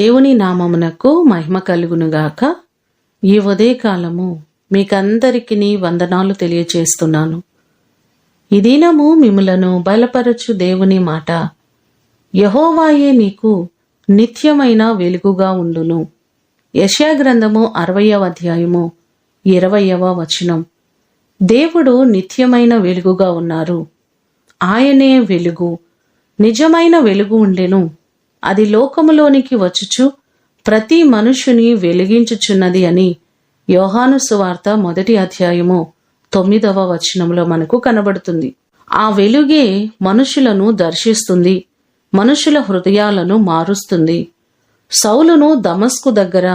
దేవుని నామమునకు మహిమ కలుగునుగాక. ఈ ఉదయకాలము మీకందరికీ వందనాలు తెలియచేస్తున్నాను. ఈ దినము మిమ్ములను బలపరచు దేవుని మాట, యెహోవాయే నీకు నిత్యమైన వెలుగుగా ఉండును. యెషయా గ్రంథము 60వ అధ్యాయము 20వ వచనం. దేవుడు నిత్యమైన వెలుగుగా ఉన్నారు. ఆయనే వెలుగు, నిజమైన వెలుగు ఉండెను. అది లోకములోనికి వచ్చుచు ప్రతి మనుషుని వెలిగించుచున్నది అని యోహాను సువార్త 1వ అధ్యాయము 9వ వచనంలో మనకు కనబడుతుంది. ఆ వెలుగే మనుషులను దర్శిస్తుంది, మనుషుల హృదయాలను మారుస్తుంది. సౌలును దమస్కు దగ్గర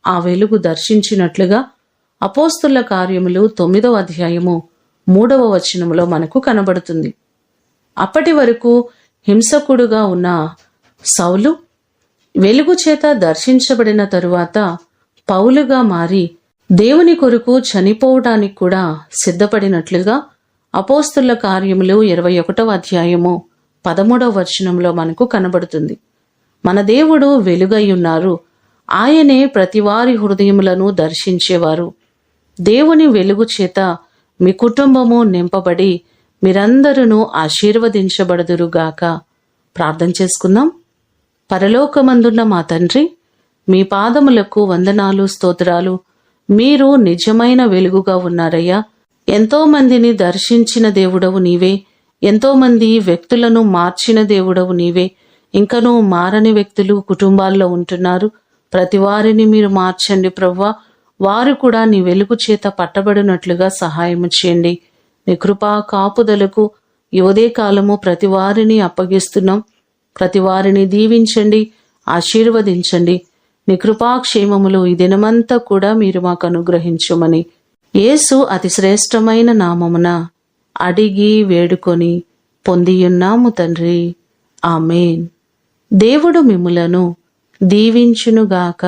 ఆ వెలుగు దర్శించినట్లుగా అపోస్తుల కార్యములు 9వ అధ్యాయము 3వ వచనంలో మనకు కనబడుతుంది. అప్పటి వరకు హింసకుడుగా ఉన్న సౌలు వెలుగు చేత దర్శించబడిన తరువాత పౌలుగా మారి దేవుని కొరకు చనిపోవడానికి కూడా సిద్ధపడినట్లుగా అపోస్తుల కార్యములు 21వ అధ్యాయము 13వ వచనంలో మనకు కనబడుతుంది. మన దేవుడు వెలుగై ఉన్నారు. ఆయనే ప్రతివారి హృదయములను దర్శించేవారు. దేవుని వెలుగు చేత మీ కుటుంబము నింపబడి మీరందరూ ఆశీర్వదించబడుదురుగాక. ప్రార్థన చేసుకుందాం. పరలోకమందున్న మా తండ్రి, మీ పాదములకు వందనాలు, స్తోత్రాలు. మీరు నిజమైన వెలుగుగా ఉన్నారయ్యా. ఎంతో మందిని దర్శించిన దేవుడవు నీవే, ఎంతో మంది వ్యక్తులను మార్చిన దేవుడవు నీవే. ఇంకనూ మారని వ్యక్తులు కుటుంబాల్లో ఉంటున్నారు. ప్రతి వారిని మీరు మార్చండి ప్రభువా. వారు కూడా నీ వెలుగు చేత పట్టబడినట్లుగా సహాయము చేయండి. నీ కృపా కాపుదలకు ఈ ఉదయకాలము ప్రతి వారిని అప్పగిస్తున్నాం. ప్రతి వారిని దీవించండి, ఆశీర్వదించండి. నీ కృపాక్షేమములు ఈ దినమంతా కూడా మీరు మాకు అనుగ్రహించమని యేసు అతి శ్రేష్టమైన నామమున అడిగి వేడుకొని పొందియున్నాము తండ్రి. ఆమేన్. దేవుడు మిమ్ములను దీవించునుగాక.